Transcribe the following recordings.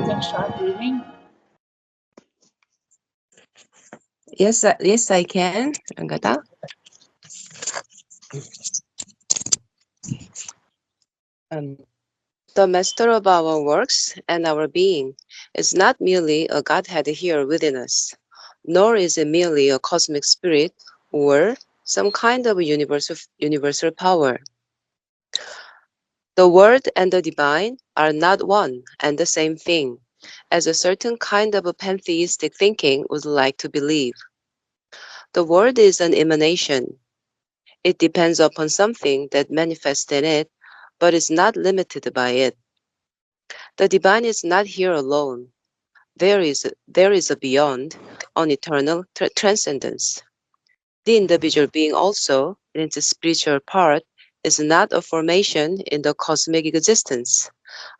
can start reading. Yes, I can, Rangata. Um, the master of our works and our being is not merely a Godhead here within us, nor is it merely a cosmic spirit or some kind of universal power. The Word and the Divine are not one and the same thing, as a certain kind of pantheistic thinking would like to believe. The Word is an emanation. It depends upon something that manifests in it, but is not limited by it. The Divine is not here alone. There is a beyond, an eternal transcendence. The individual being also, in its spiritual part, is not a formation in the cosmic existence.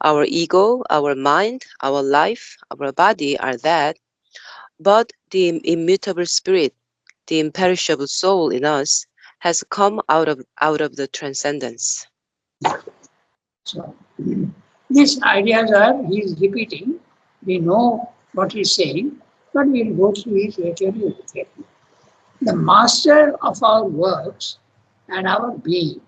Our ego, our mind, our life, our body are that, but the immutable spirit, the imperishable soul in us, has come out of the transcendence. So these ideas are, he is repeating. We know what he is saying, but we will go through it later. The master of our works and our being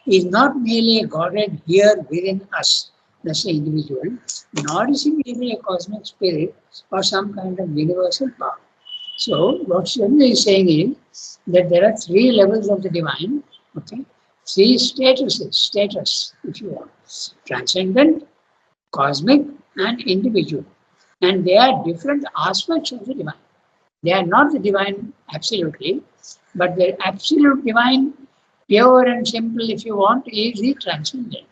is not merely a Godhead here within us, that's the individual, nor is he merely a cosmic spirit or some kind of universal power. So, what Sridhar is saying is that there are three levels of the divine, okay? Three status, if you want: transcendent, cosmic, and individual. And they are different aspects of the divine. They are not the divine absolutely, but the absolute divine, pure and simple, if you want, is the transcendent.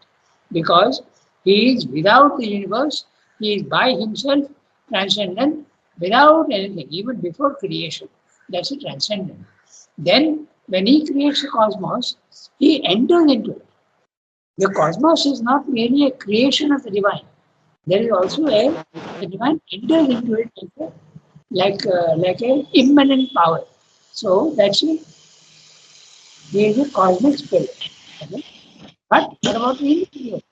Because he is without the universe, he is by himself transcendent, without anything, even before creation. That's the transcendent. Then, when he creates the cosmos, he enters into it. The cosmos is not merely a creation of the divine. There is also the divine enters into it like a immanent power. So that's it. There is a cosmic spirit. Okay? But what about the individual?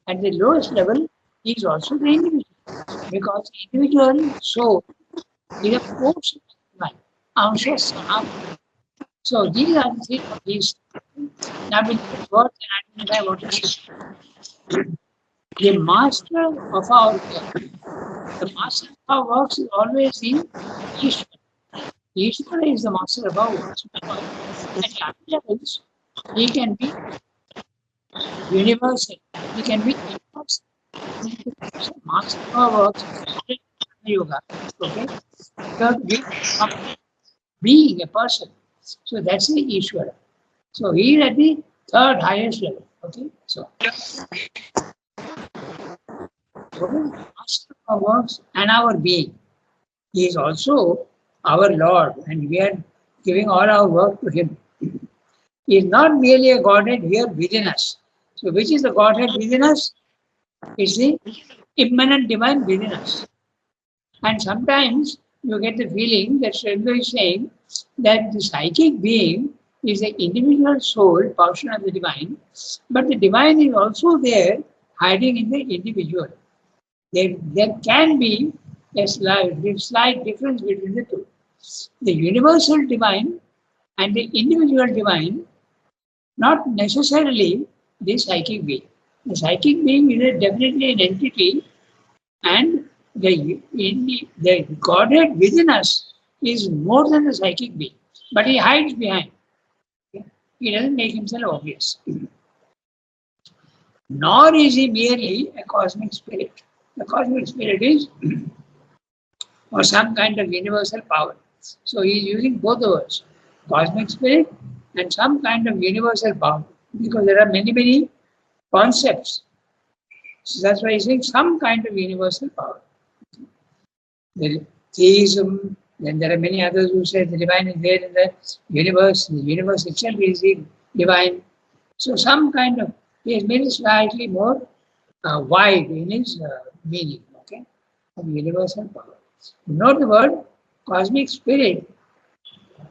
At the lowest level, he is also the individual. Because individual soul is a portion of divine. Ansha Sanam. So these are the three of these. Now with these words and identify what it is. The master of our work. The master of our works is always the Ishvara. Ishvara is the master of our works. Because at other levels, he can be universal. He can be impersonal. Master of our works is yoga. Okay? Because we are being a person. So that's the Ishvara. So he is at the third highest level. Okay? So master of our works and our being. He is also our Lord, and we are giving all our work to him. He is not merely a Godhead here within us. So which is the Godhead within us? It's the immanent divine within us. And sometimes you get the feeling that Sridhar is saying that the psychic being is the individual soul portion of the divine, but the divine is also there hiding in the individual. There can be a slight difference between the two. The universal divine and the individual divine, not necessarily the psychic being. The psychic being is definitely an entity, and the Godhead within us is more than the psychic being, but he hides behind. He doesn't make himself obvious. Nor is he merely a cosmic spirit. The cosmic spirit is or some kind of universal power. So he is using both the words, cosmic spirit and some kind of universal power, because there are many concepts. So that's why he's saying some kind of universal power. There is theism, then there are many others who say the divine is there in the universe itself is the divine. So some kind of, he has made it slightly more wide in his meaning, okay, of universal power. Note the word cosmic spirit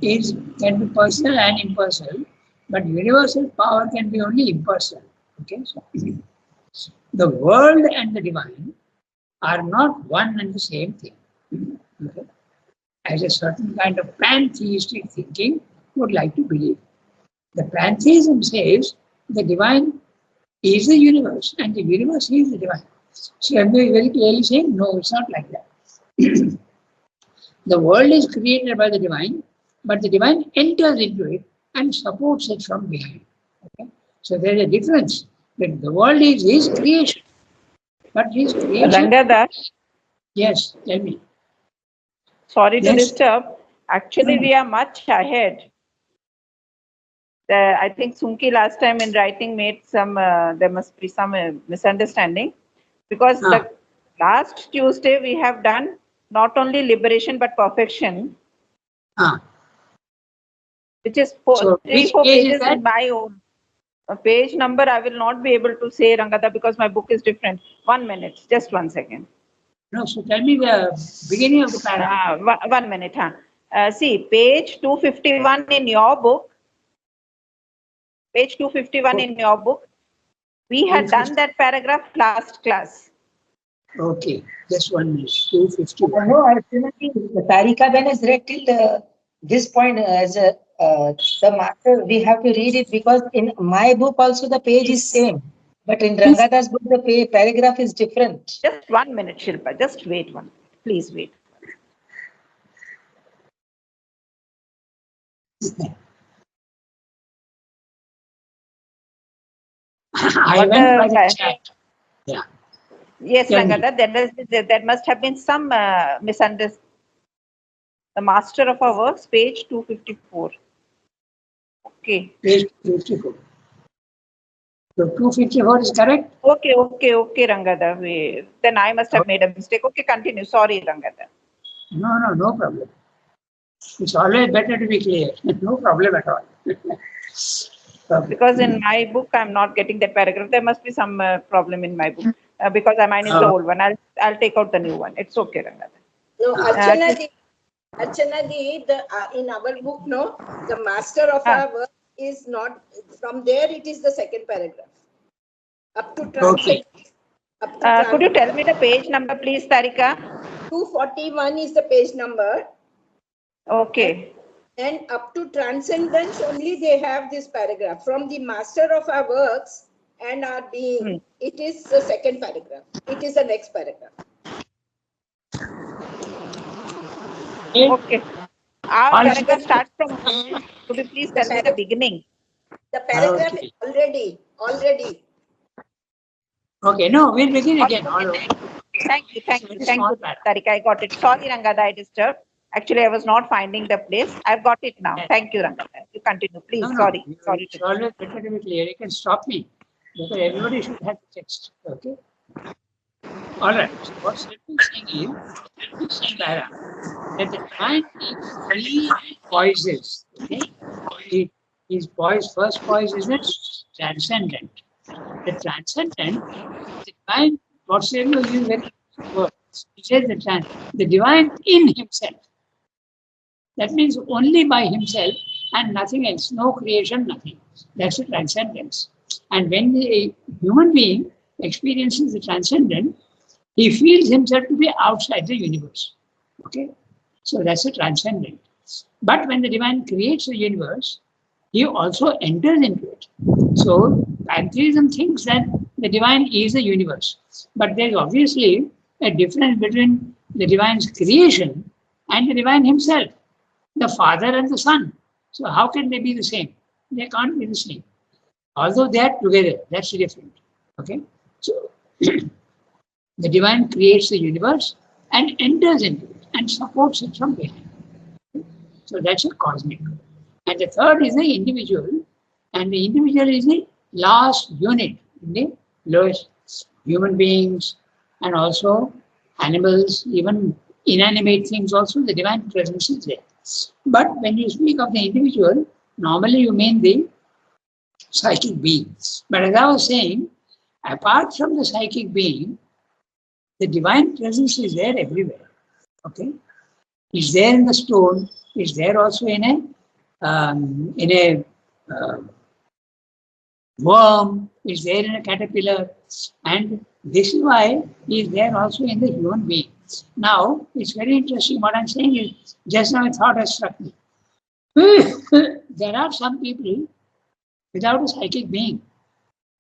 can be personal and impersonal, but universal power can be only impersonal. Okay, so the world and the divine are not one and the same thing. Okay? As a certain kind of pantheistic thinking would like to believe. The pantheism says the divine is the universe and the universe is the divine. So I'm very clearly saying, no, it's not like that. The world is created by the divine, but the divine enters into it and supports it from behind. Okay? So there's a difference. That the world is his creation, but his creation. Ranganath, Yes, tell me. sorry to Yes. disturb. Actually, we are much ahead. I think Sunki last time in writing made some, there must be some misunderstanding, because the last Tuesday we have done not only liberation but perfection, which is So three, which four page is pages that? in my own. Page number I will not be able to say, Rangada, because my book is different. 1 minute, just 1 second. No, so tell me the beginning of the paragraph. 1 minute, huh? See, page 251 in your book. Page 251 in your book. We had done that paragraph last class. Okay, just 1 minute. 251. No, actually, Tarika Ben has read till this point as a, the master. We have to read it because in my book also the page is same, but in Rangada's book the paragraph is different. Just 1 minute, Shilpa. Just wait one. Please wait. I What went by the the- chat. Yeah. Yes, Tell me. Rangada, there must have been some misunderstanding. The master of our works, page 254. Okay. Page 254. So 254 is correct? Okay, Rangada. Then I must have made a mistake. Okay, continue. Sorry, Rangada. No problem. It's always better to be clear. No problem at all. Okay. Because in my book, I'm not getting that paragraph. There must be some problem in my book because mine is the old one. I'll take out the new one. It's okay, Rangada. No, Archana Di, in our book, no, the master of our work is not, from there it is the second paragraph. Up to transcendence. Okay. Could you tell me the page number, please, Tarika? 241 is the page number. Okay. And up to transcendence only they have this paragraph. From the master of our works and our being, it is the second paragraph. It is the next paragraph. Okay. Our paragraph starts from, could you please tell me the beginning? The paragraph is already. Okay, no, we'll begin again. Thank you, Tarika. I got it. Sorry, Rangada, I disturbed. Actually, I was not finding the place. I've got it now. Thank you, Rangada. You continue, please. No, Sorry. It's always better to be clear. You can stop me because everybody should have the text. Okay. All right. So what Sylvie is saying is that the divine takes three poises. Okay. His poise, first poise is the transcendent. The transcendent, the divine, what Sylvie uses very word. He says the divine in himself. That means only by himself and nothing else, no creation, nothing. That's the transcendence. And when a human being experiences the transcendent, he feels himself to be outside the universe. Okay? So that's the transcendent. But when the divine creates the universe, he also enters into it. So pantheism thinks that the divine is the universe. But there's obviously a difference between the divine's creation and the divine himself, the Father and the Son. So how can they be the same? They can't be the same. Although they are together, that's different. Okay? So the divine creates the universe and enters into it and supports it from behind. So that's a cosmic. And the third is the individual, and the individual is the last unit in the lowest human beings and also animals, even inanimate things also, the divine presence is there. But when you speak of the individual, normally you mean the psychic being. But as I was saying, apart from the psychic being, the divine presence is there everywhere. Okay, it's there in the stone. It's there also in a worm. It's there in a caterpillar, and This is why he is there also in the human being. Now, it's very interesting. What I'm saying is, just now a thought has struck me. There are some people without a psychic being.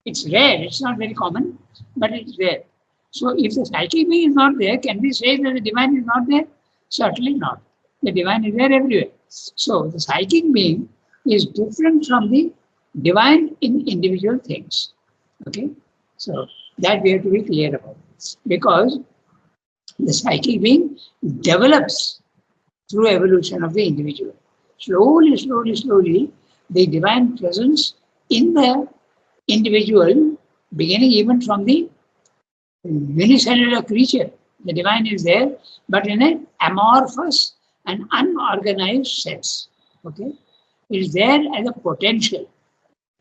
It's rare, it's not very common, but it's rare. So, if the psychic being is not there, can we say that the divine is not there? Certainly not. The divine is there everywhere. So, the psychic being is different from the divine in individual things. Okay? So, that we have to be clear about. Because the psychic being develops through evolution of the individual. Slowly, the divine presence in the individual, beginning even from the unicellular creature, the divine is there, but in an amorphous and unorganized sense. Okay? It is there as a potential.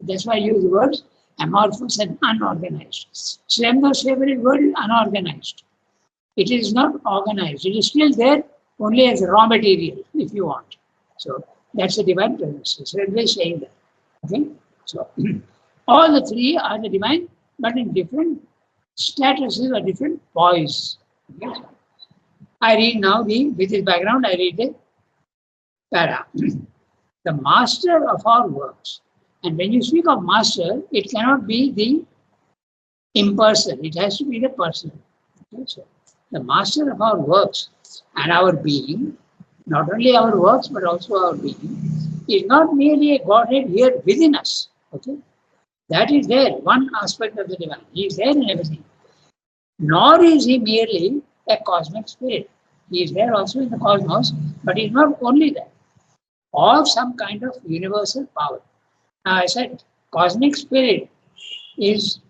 That's why I use the words amorphous and unorganized. Slem's favorite word is unorganized. It is not organized. It is still there only as raw material, if you want. So that's the divine presence. So we're saying that. Okay? So all the three are the divine, but in different statuses or different poise. Okay? I read now with this background, I read the para. The master of our works. And when you speak of master, it cannot be the impersonal. It has to be the personal. Okay? So the master of our works and our being, not only our works but also our being, is not merely a Godhead here within us. Okay? That is there, one aspect of the divine. He is there in everything. Nor is he merely a cosmic spirit. He is there also in the cosmos, but he is not only that. Of some kind of universal power. Now I said cosmic spirit is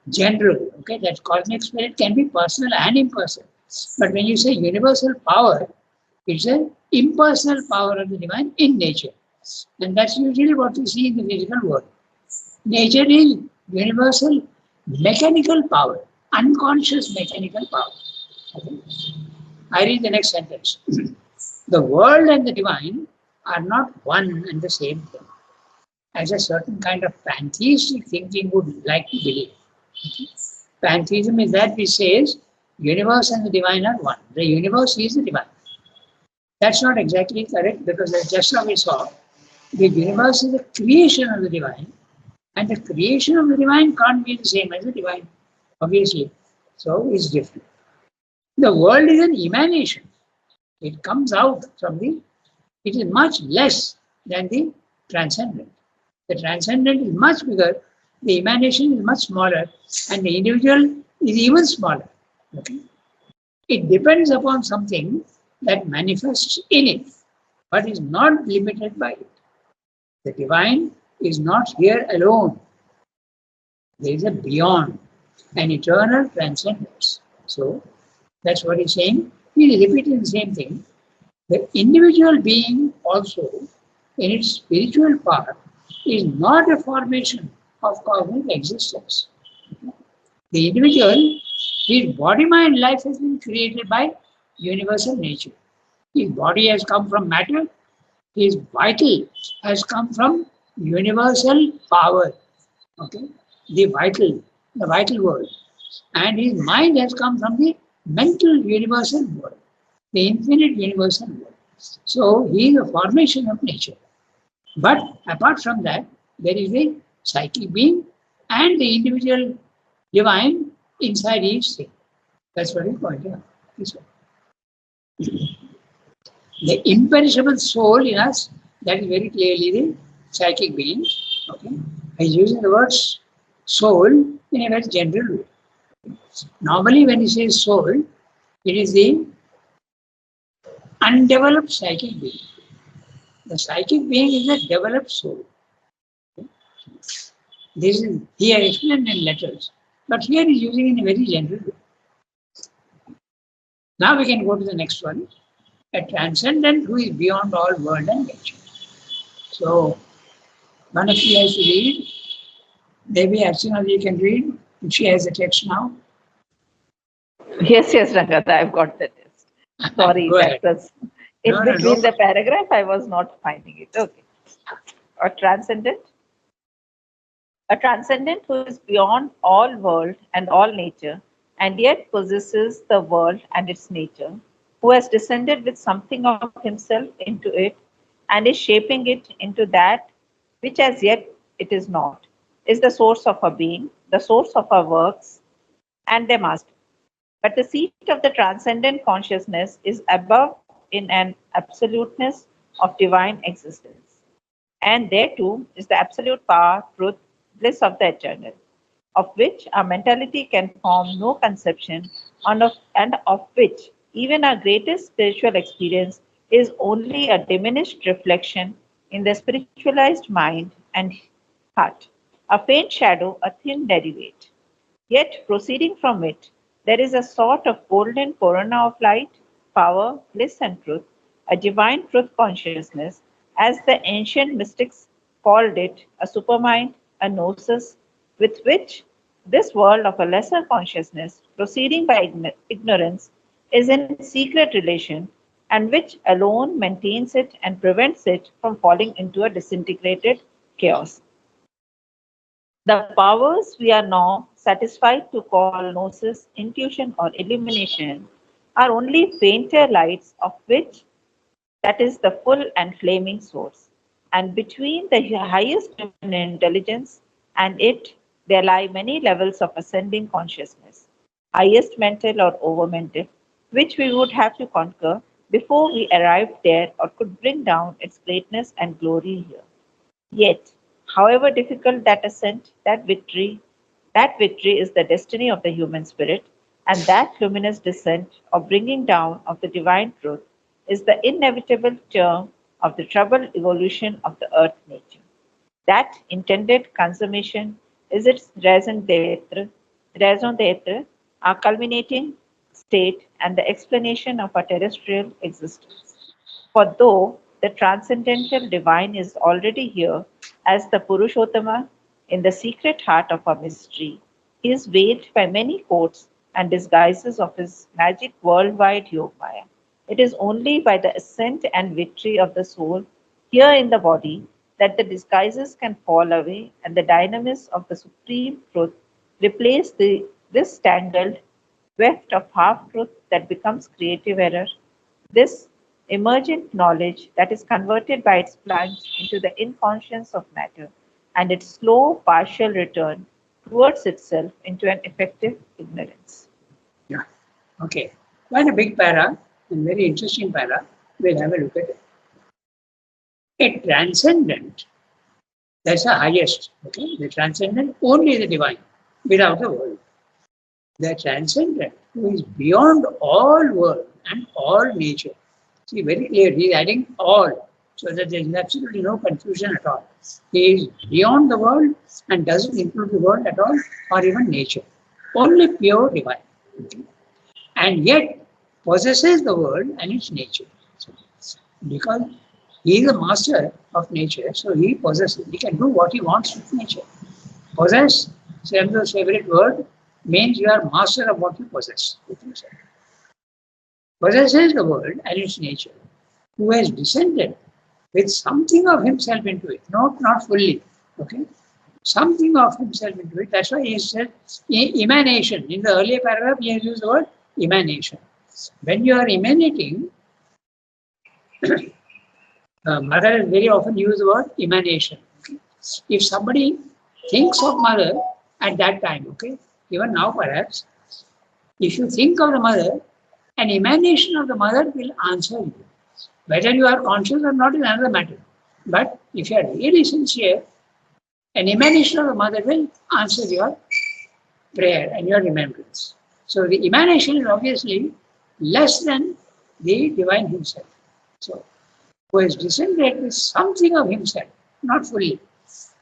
general. Okay, that cosmic spirit can be personal and impersonal. But when you say universal power, it's an impersonal power of the divine in nature. And that's usually what we see in the physical world. Nature is universal mechanical power, unconscious mechanical power. Okay? I read the next sentence. The world and the divine are not one and the same thing, as a certain kind of pantheistic thinking would like to believe. Okay? Pantheism is that which says universe and the divine are one. The universe is the divine. That's not exactly correct because as just now we saw, the universe is the creation of the divine, and the creation of the divine can't be the same as the divine, obviously. So it's different. The world is an emanation. It comes out from it is much less than the transcendent. The transcendent is much bigger, the emanation is much smaller, and the individual is even smaller. Okay? It depends upon something that manifests in it, but is not limited by it. The divine is not here alone. There is a beyond, an eternal transcendence. So that's what he's saying. He is repeating the same thing. The individual being also, in its spiritual part, is not a formation of cosmic existence. The individual, his body, mind, life has been created by universal nature. His body has come from matter. His vital has come from universal power. Okay, the vital world, and his mind has come from the mental universal world, the infinite universal world. So he is a formation of nature. But apart from that, there is a psychic being and the individual divine inside each thing. That's what he pointed out. The imperishable soul in us, that is very clearly the psychic being. Okay? He's using the word soul in a very general way. Normally, when he says soul, it is the undeveloped psychic being. The psychic being is a developed soul. This is here explained in letters, but here he's using in a very general way. Now we can go to the next one. A transcendent who is beyond all world and nature. So, one of you has to read. Maybe as soon as you can read, if she has the text now. Yes, Ranganath, I've got the test. Sorry, that was in between the paragraph. I was not finding it. Okay. A transcendent who is beyond all world and all nature and yet possesses the world and its nature, who has descended with something of himself into it and is shaping it into that which as yet it is not, is the source of our being, the source of our works, and their master. But the seat of the transcendent consciousness is above in an absoluteness of divine existence. And there too is the absolute power, truth, bliss of the eternal, of which our mentality can form no conception, and of which even our greatest spiritual experience is only a diminished reflection in the spiritualized mind and heart, a faint shadow, a thin derivate. Yet, proceeding from it, there is a sort of golden corona of light, power, bliss, and truth, a divine truth consciousness, as the ancient mystics called it, a supermind, a gnosis, with which this world of a lesser consciousness, proceeding by ignorance, is in secret relation, and which alone maintains it and prevents it from falling into a disintegrated chaos. The powers we are now satisfied to call gnosis, intuition, or illumination are only fainter lights of which that is the full and flaming source. And between the highest human intelligence and it, there lie many levels of ascending consciousness, highest mental or over mental, which we would have to conquer before we arrived there or could bring down its greatness and glory here. Yet, however difficult that ascent, that victory is the destiny of the human spirit, and that luminous descent or bringing down of the divine truth is the inevitable term of the troubled evolution of the earth nature. That intended consummation is its raison d'etre, our culminating state, and the explanation of our terrestrial existence. For though the transcendental divine is already here as the Purushottama in the secret heart of our mystery, he is veiled by many coats and disguises of his magic worldwide Yogmaya. It is only by the ascent and victory of the soul here in the body that the disguises can fall away and the dynamis of the supreme truth replace this tangled weft of half truth that becomes creative error, this emergent knowledge that is converted by its plunge into the inconscience of matter and its slow partial return towards itself into an effective ignorance. Yeah. Okay. Quite a big para and very interesting para. We'll have a look at it. A transcendent, that's the highest. Okay. The transcendent, only the divine, without the world. The transcendent, who is beyond all world and all nature. See, very clear, he is adding all, so that there is absolutely no confusion at all. He is beyond the world and doesn't include the world at all, or even nature. Only pure divine. Okay. And yet possesses the world and its nature. So, because he is the master of nature, so he possesses, he can do what he wants with nature. Possess, Shamsu's favorite word, means you are master of what you possess. Possesses the world and its nature, who has descended with something of himself into it, not fully, okay? Something of himself into it. That's why he said emanation. In the earlier paragraph, he has used the word emanation. When you are emanating, mother has very often used the word emanation. Okay? If somebody thinks of mother at that time, okay, even now perhaps, if you think of the mother, an emanation of the mother will answer you. Whether you are conscious or not is another matter. But if you are really sincere, an emanation of the mother will answer your prayer and your remembrance. So the emanation is obviously less than the divine himself. So who has descended with something of himself, not fully,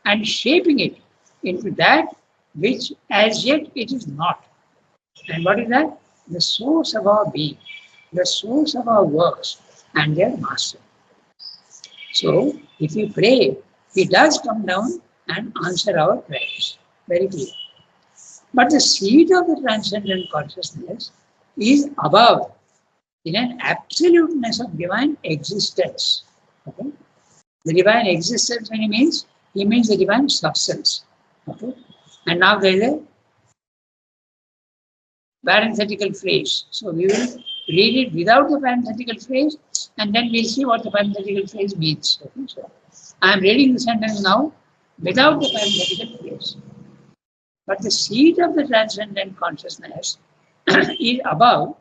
and shaping it into that which as yet it is not. And what is that? The source of our being, the source of our works, and their master. So if we pray, he does come down and answer our prayers. Very clear. But the seat of the transcendent consciousness is above, in an absoluteness of divine existence. Okay? The divine existence, when he means the divine substance. Okay? And now there is parenthetical phrase. So we will read it without the parenthetical phrase, and then we'll see what the parenthetical phrase means. Okay? So I am reading the sentence now without the parenthetical phrase. But the seat of the transcendent consciousness is above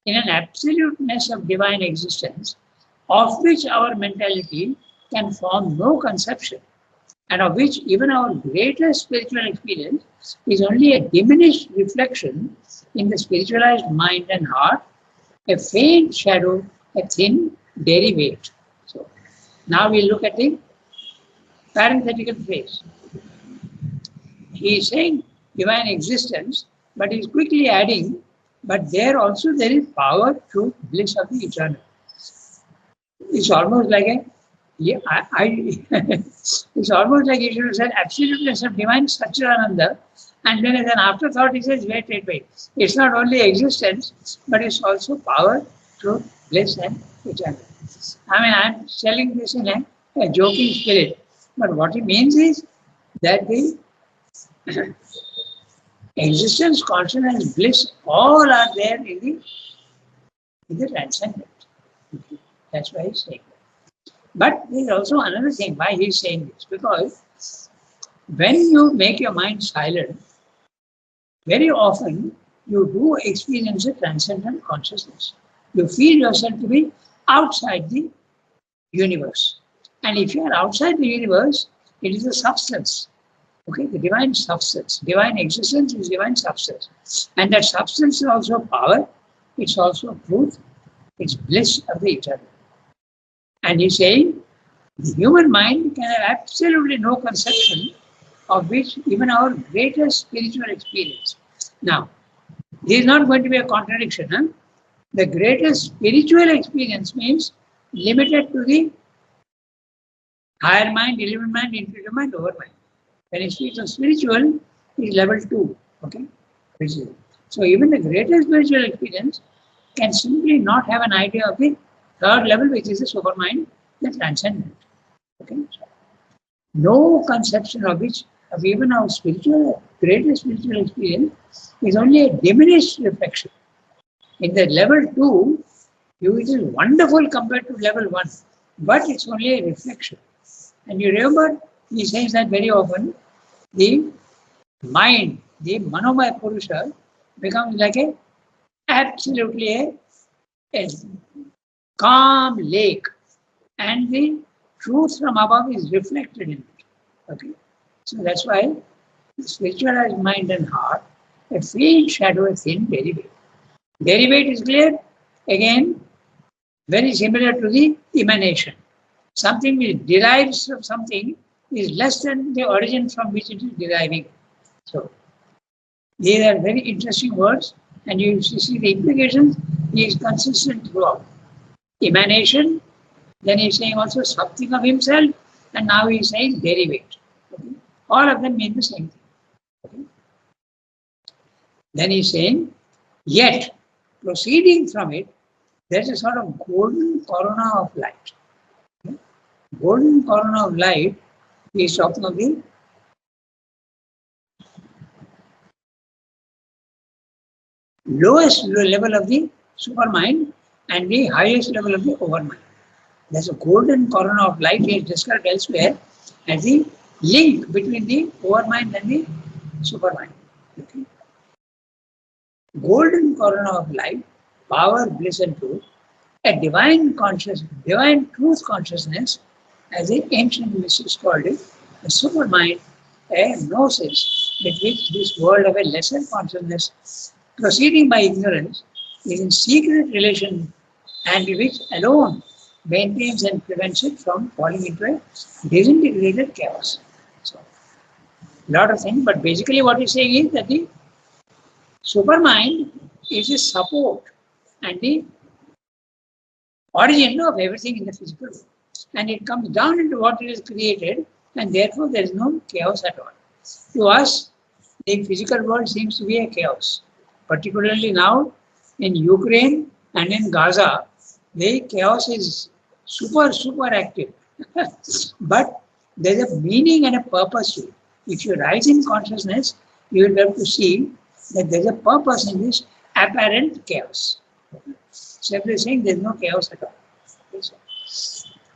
in an absoluteness of divine existence, of which our mentality can form no conception, and of which even our greatest spiritual experience is only a diminished reflection in the spiritualized mind and heart, a faint shadow, a thin derivate. So now we look at the parenthetical phrase. He is saying divine existence, but he is quickly adding, but there also there is power, truth, bliss of the eternal. It's almost like a, yeah, it's almost like he should have said absoluteness of divine Satchidananda, and then as an afterthought he says, wait. It's not only existence, but it's also power, truth, bliss, and eternal. I mean, I'm telling this in a joking spirit, but what he means is that the existence, consciousness, bliss, all are there in the transcendent. That's why he's saying that. But there's also another thing why he's saying this, because when you make your mind silent, very often you do experience a transcendent consciousness. You feel yourself to be outside the universe. And if you are outside the universe, it is a substance. Okay, the divine substance, divine existence is divine substance. And that substance is also power, it's also truth, it's bliss of the eternal. And he's saying the human mind can have absolutely no conception of which even our greatest spiritual experience. Now, there is not going to be a contradiction. Huh? The greatest spiritual experience means limited to the higher mind, elemental mind, intuitive mind, overmind. When he speaks of spiritual, it is level 2. Okay? So even the greatest spiritual experience can simply not have an idea of the third level, which is the supermind, the transcendent. Okay? No conception of which, of even our spiritual, greatest spiritual experience, is only a diminished reflection. In the level 2, it is wonderful compared to level 1, but it's only a reflection. And you remember, he says that very often, the mind, the Manomaya Purusha, becomes like absolutely a calm lake, and the truth from above is reflected in it. Okay, so that's why the spiritualized mind and heart, a faint shadow, a thin derivate. Derivate is clear. Again, very similar to the emanation. Something which derives from something is less than the origin from which it is deriving. So these are very interesting words, and you see the implications. He is consistent throughout. Emanation, then he is saying also something of himself, and now he is saying derivate. Okay? All of them mean the same thing. Okay? Then he is saying, yet proceeding from it, there is a sort of golden corona of light. Okay? Golden corona of light is talking of the lowest level of the supermind and the highest level of the overmind. There's a golden corona of light is described elsewhere as the link between the overmind and the supermind. Okay? Golden corona of light, power, bliss and truth, a divine consciousness, divine truth consciousness, as the ancient mystics called it, a supermind, a gnosis with which this world of a lesser consciousness proceeding by ignorance is in secret relation and which alone maintains and prevents it from falling into a disintegrated chaos. So, a lot of things, but basically what he's saying is that the supermind is a support and the origin of everything in the physical world. And it comes down into what it is created, and therefore there is no chaos at all. To us, the physical world seems to be a chaos. Particularly now in Ukraine and in Gaza, the chaos is super active. But there's a meaning and a purpose to it. If you rise in consciousness, you will be able to see that there's a purpose in this apparent chaos. Simply saying there is no chaos at all. Okay, so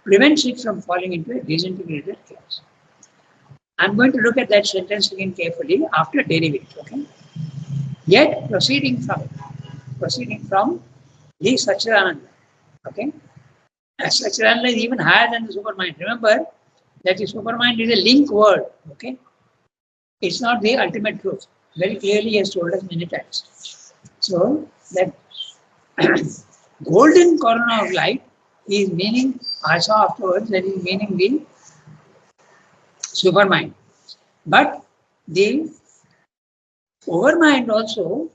prevents it from falling into a disintegrated chaos. I'm going to look at that sentence again carefully after deriving it. Okay. Yet proceeding from the Satchidananda. Okay. As Satchidananda is even higher than the supermind. Remember that the supermind is a link word. Okay. It's not the ultimate truth. Very clearly he has told us many times. So that golden corona of light is meaning, I saw afterwards, that is meaning the supermind. But the overmind also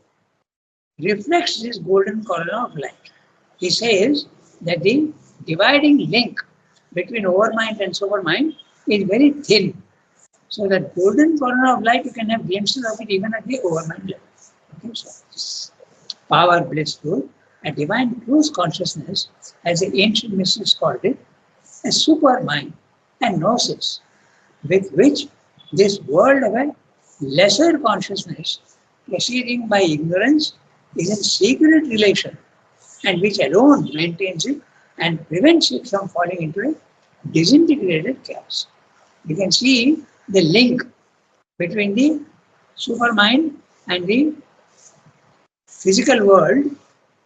reflects this golden corona of light. He says that the dividing link between overmind and supermind is very thin. So that golden corona of light, you can have glimpses of it even at the overmind level. Okay, so power, bliss, truth, a divine truth consciousness, as the ancient mystics called it, a supermind and gnosis, with which this world of a lesser consciousness, proceeding by ignorance, is in secret relation, and which alone maintains it and prevents it from falling into a disintegrated chaos. You can see the link between the supermind and the physical world.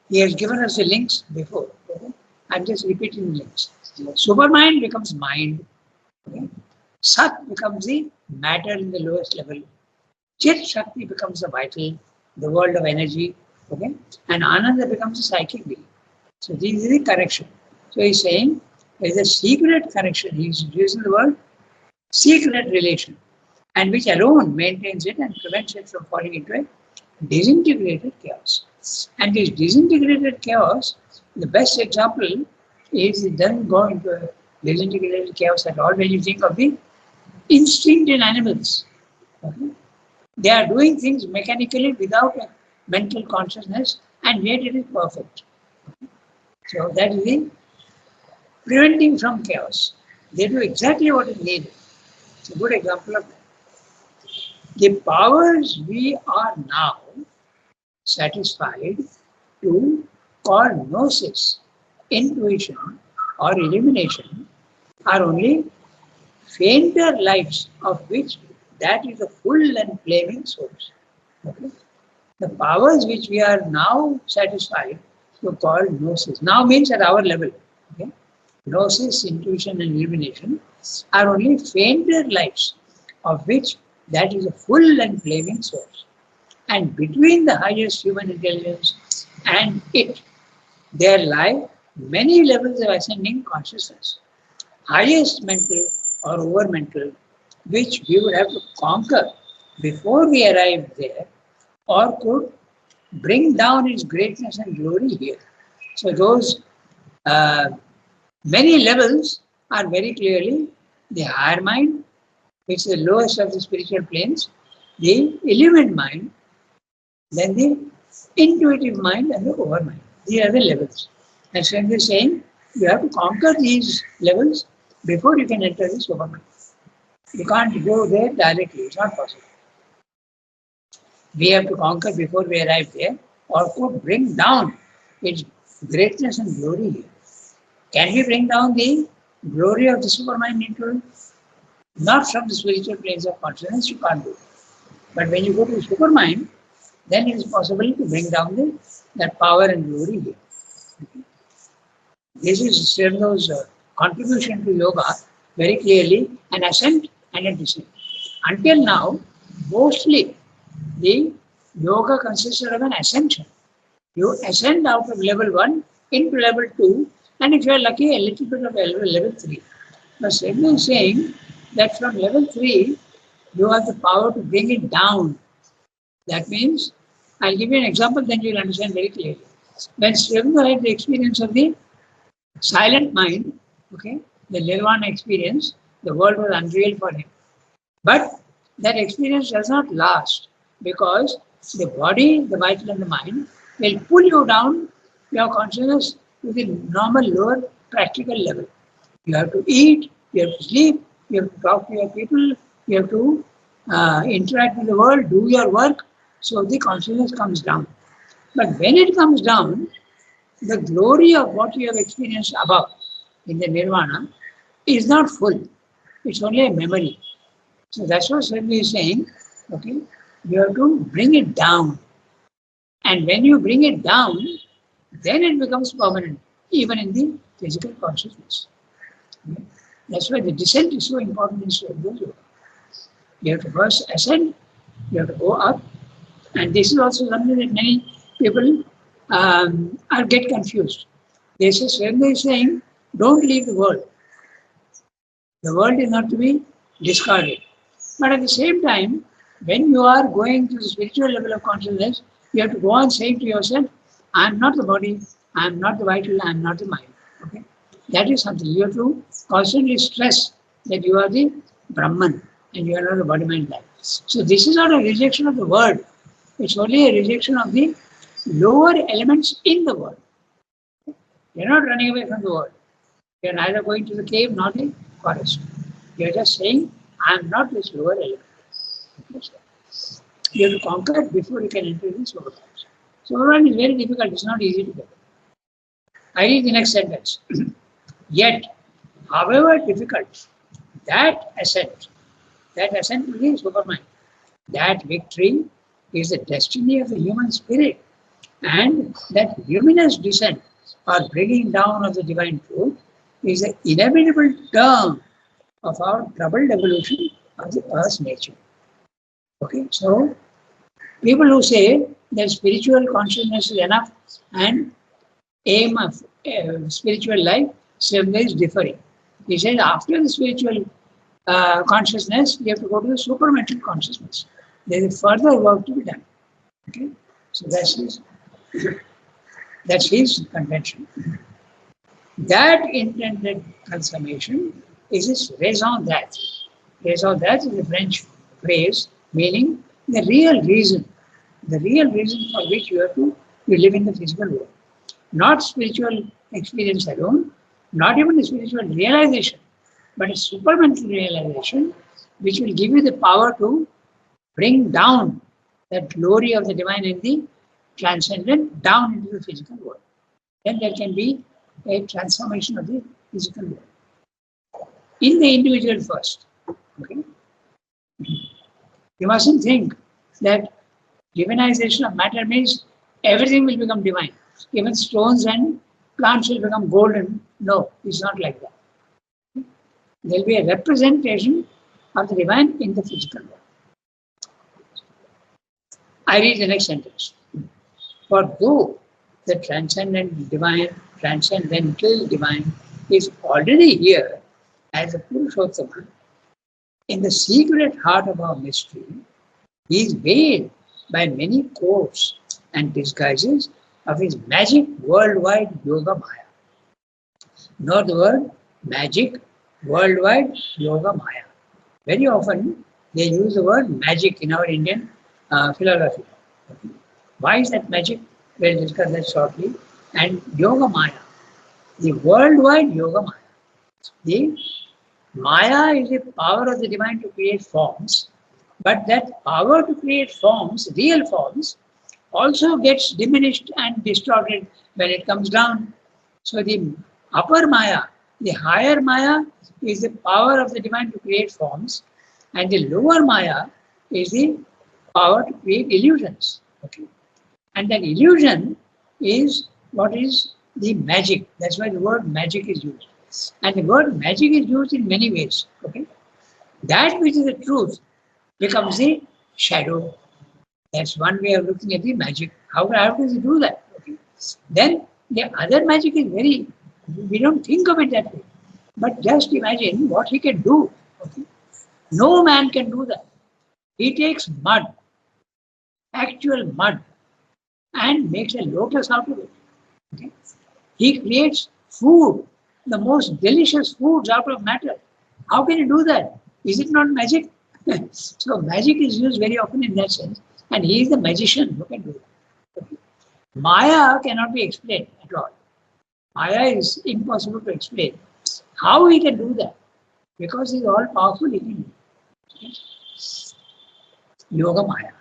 He has given us the links before. Okay? I'm just repeating the links. Supermind becomes mind. Okay? Sat becomes the matter in the lowest level. Chit Shakti becomes the vital, the world of energy. Okay? And Ananda becomes the psychic being. So this is the correction. So he's saying there is a secret connection. He's using the word secret relation, and which alone maintains it and prevents it from falling into a disintegrated chaos. And this disintegrated chaos, the best example is it doesn't go into a disintegrated chaos at all when you think of the instinct in animals. Okay? They are doing things mechanically without a mental consciousness, and yet it is perfect. So that is the preventing from chaos. They do exactly what is needed. It's a good example of that. The powers we are now satisfied to call gnosis, intuition, or illumination are only fainter lights of which that is the full and flaming source. Okay? The powers which we are now satisfied to call gnosis, now means at our level. Okay? Gnosis, intuition, and illumination are only fainter lights of which that is a full and flaming source. And between the highest human intelligence and it, there lie many levels of ascending consciousness. Highest mental or over mental, which we would have to conquer before we arrive there, or could bring down its greatness and glory here. So those many levels are very clearly the higher mind, which is the lowest of the spiritual planes, the illumined mind, then the intuitive mind, and the overmind. These are the levels. And so we're saying you have to conquer these levels before you can enter the supermind. You can't go there directly, it's not possible. We have to conquer before we arrive there, or could bring down its greatness and glory here. Can we bring down the glory of the supermind into it? Not from the spiritual planes of consciousness, you can't do it. But when you go to the supermind, then it is possible to bring down that power and glory here. Okay. This is Srino's contribution to yoga very clearly, an ascent and a descent. Until now, mostly the yoga consisted of an ascension. You ascend out of level 1 into level 2, and if you are lucky, a little bit of level 3. But Srino is saying that from level 3, you have the power to bring it down. That means, I'll give you an example, then you'll understand very clearly. When Srino had the experience of the silent mind, okay, the nirvana experience, the world was unreal for him. But that experience does not last, because the body, the vital, and the mind will pull you down your consciousness to the normal, lower, practical level. You have to eat, you have to sleep, you have to talk to your people, you have to interact with the world, do your work, so the consciousness comes down. But when it comes down, the glory of what you have experienced above in the nirvana is not full. It's only a memory. So that's what Swami is saying. Okay, you have to bring it down. And when you bring it down, then it becomes permanent, even in the physical consciousness. Okay? That's why the descent is so important in Yoga. You have to first ascend, you have to go up, and this is also something that many people are get confused. They say, Swami is saying, don't leave the world. The world is not to be discarded. But at the same time, when you are going to the spiritual level of consciousness, you have to go on saying to yourself, I am not the body, I am not the vital, I am not the mind. Okay? That is something you have to constantly stress that you are the Brahman and you are not the body, mind, life. So this is not a rejection of the world. It's only a rejection of the lower elements in the world. You're not running away from the world. You're neither going to the cave nor the forest. You're just saying, I am not this lower element. You have to conquer it before you can enter this lower world. So lower world is very difficult. It's not easy to get. I read the next sentence. Yet, however difficult, that ascent to the supermind, that victory is the destiny of the human spirit. And that luminous descent or bringing down of the divine truth is the inevitable term of our troubled evolution of the earth's nature. Okay, so people who say that spiritual consciousness is enough and aim of spiritual life, Srimad is differing. He says after the spiritual consciousness, you have to go to the supramental consciousness. There is further work to be done. Okay, so that's his contention. That intended consummation is his raison d'etre. Raison d'etre is a French phrase meaning the real reason for which you have to live in the physical world. Not spiritual experience alone, not even the spiritual realization, but a supramental realization which will give you the power to bring down that glory of the divine and the transcendent down into the physical world. Then there can be a transformation of the physical world. In the individual first. Okay? You mustn't think that divinization of matter means everything will become divine. Even stones and plants will become golden. No, it's not like that. There will be a representation of the divine in the physical world. I read the next sentence. For though the transcendental divine is already here as a Purushottama, in the secret heart of our mystery, he is veiled by many courts and disguises of his magic worldwide yoga maya. Note the word magic worldwide yoga maya. Very often they use the word magic in our Indian philosophy. Why is that magic? We'll discuss that shortly. And yoga maya, the worldwide yoga maya. The maya is the power of the divine to create forms, but that power to create forms, real forms, also gets diminished and distorted when it comes down. So the upper maya, the higher maya, is the power of the divine to create forms, and the lower maya is the power to create illusions. Okay? And that illusion is what is the magic. That's why the word magic is used. And the word magic is used in many ways. Okay? That which is the truth becomes the shadow. That's one way of looking at the magic. How does it do that? Okay? Then the other magic is we don't think of it that way. But just imagine what he can do. Okay? No man can do that. He takes mud, actual mud, and makes a lotus out of it. Okay? He creates food, the most delicious foods out of matter. How can he do that? Is it not magic? So magic is used very often in that sense, and he is the magician who can do that. Okay? Maya cannot be explained at all. Maya is impossible to explain. How he can do that? Because he is all powerful, he can do it. Yoga Maya.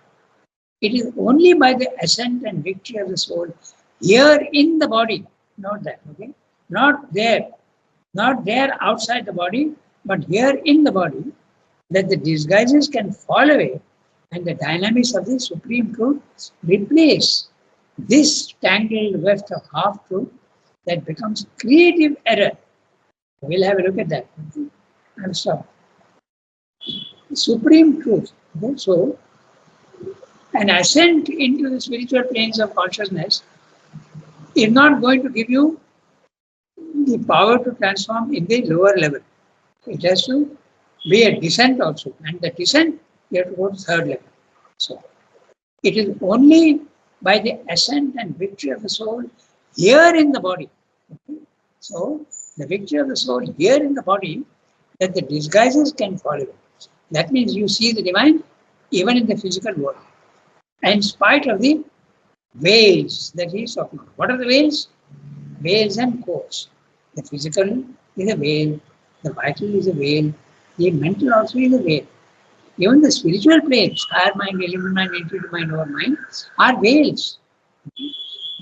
It is only by the ascent and victory of the soul here in the body, not that, okay? Not there outside the body, but here in the body, that the disguises can fall away and the dynamics of the Supreme Truth replace this tangled weft of half-truth that becomes creative error. We'll have a look at that. I'm sorry. Supreme Truth. Okay? So, an ascent into the spiritual planes of consciousness is not going to give you the power to transform in the lower level. It has to be a descent also. And the descent, you have to go to third level. So, it is only by the ascent and victory of the soul here in the body. Okay? So, the victory of the soul here in the body that the disguises can fall away. That means you see the divine even in the physical world. In spite of the veils that he is talking about. What are the veils? Veils and codes. The physical is a veil, the vital is a veil, the mental also is a veil. Even the spiritual planes, higher mind, element mind, intuitive mind, lower mind, are veils.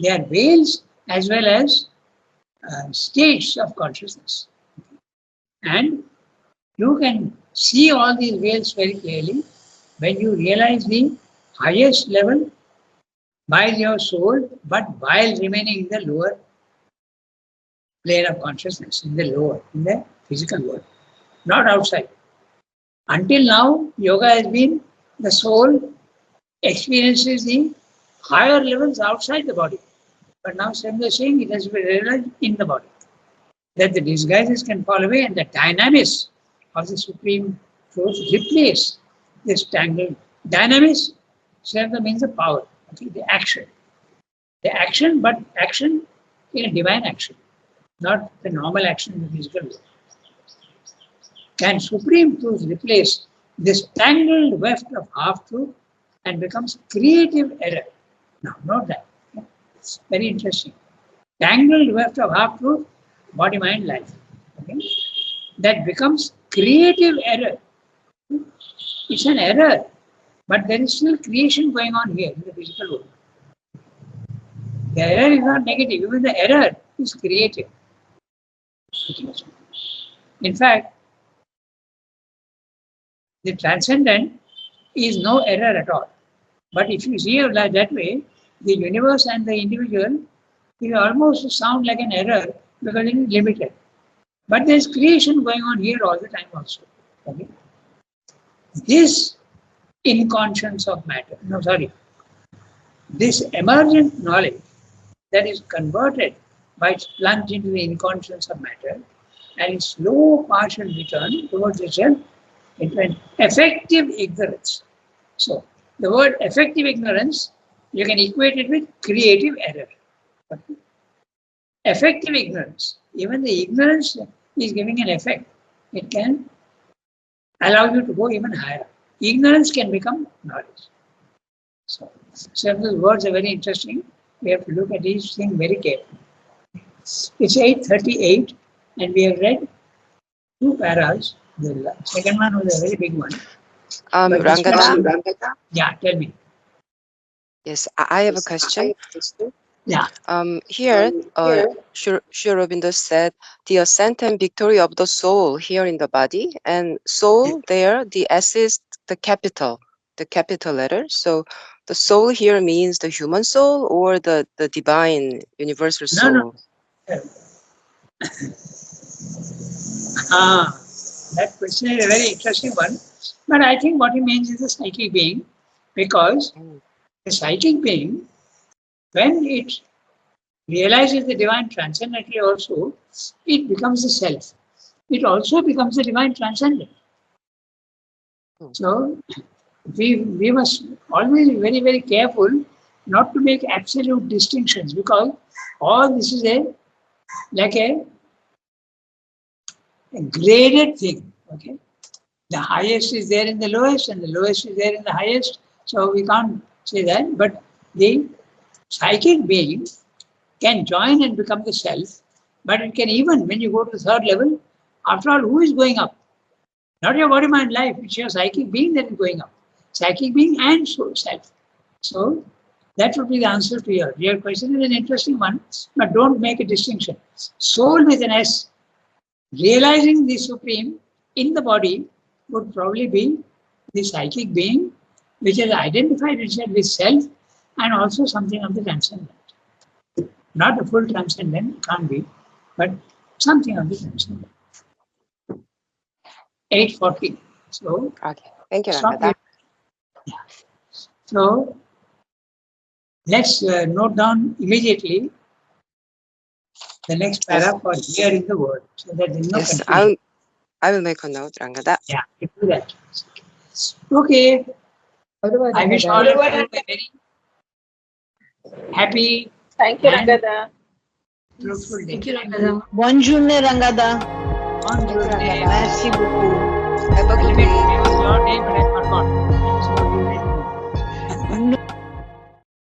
They are veils as well as states of consciousness. And you can see all these veils very clearly when you realize the highest level by your soul, but while remaining in the lower plane of consciousness, in the physical world, not outside. Until now, yoga has been the soul experiences the higher levels outside the body. But now, Swami is saying it has been realized in the body. That the disguises can fall away and the dynamics of the Supreme Truth replace this tangled dynamics. Swami means the power, okay, the action. The action, but action in a divine action, not the normal action in the physical world. Can Supreme Truth replace this tangled weft of half-truth and becomes creative error? Now, note that. It's very interesting. Tangled weft of half-truth, body, mind, life. Okay? That becomes creative error. It's an error, but there is still creation going on here in the physical world. The error is not negative, even the error is creative. In fact, the transcendent is no error at all. But if you see it that way, the universe and the individual will almost sound like an error because it is limited. But there is creation going on here all the time also. Okay? This inconscience of matter, this emergent knowledge that is converted by its plunge into the inconscience of matter and its slow partial return towards itself into an effective ignorance. So, the word effective ignorance, you can equate it with creative error. Okay? Effective ignorance, even the ignorance is giving an effect. It can allow you to go even higher. Ignorance can become knowledge. So, several words are very interesting. We have to look at each thing very carefully. It's 8:38 and we have read 2 paras. The second one was a very big one. Ranganath? Yeah, tell me. Yes, I have a question. Yeah. Here, Aurobindo said the ascent and victory of the soul here in the body, and soul there, the S is the capital letter. So the soul here means the human soul or the divine universal soul? No. That question is a very interesting one. But I think what he means is the psychic being, because the psychic being, when it realizes the divine transcendently also, it becomes the self. It also becomes the divine transcendent. So we must always be very, very careful not to make absolute distinctions, because all this is like a graded thing. Okay, the highest is there in the lowest, and the lowest is there in the highest. So we can't say that. But the psychic being can join and become the self. But it can even, when you go to the third level, after all, who is going up? Not your body, mind, life. It's your psychic being that is going up. Psychic being and soul, self. So that would be the answer to your question. Is an interesting one, but don't make a distinction. Soul with an S, realizing the supreme in the body, would probably be the psychic being which has identified itself with self and also something of the transcendent. Not a full transcendent, can't be, but something of the transcendent. 8:40. So, Okay. Thank you, stop Rangada. it. Yeah. So, let's note down immediately the next Yes. para for hearing the word, so that there is no Yes, confusion. I will make a note, Rangada. Yeah, you do that. Okay. I wish all of you a very happy Thank you, and Rangada. fruitful day. Thank you, Rangada. Bonne journée, Rangada. Bonne journée. Merci beaucoup. Have a I good meant day. it was your day, but I forgot. It's your day. No.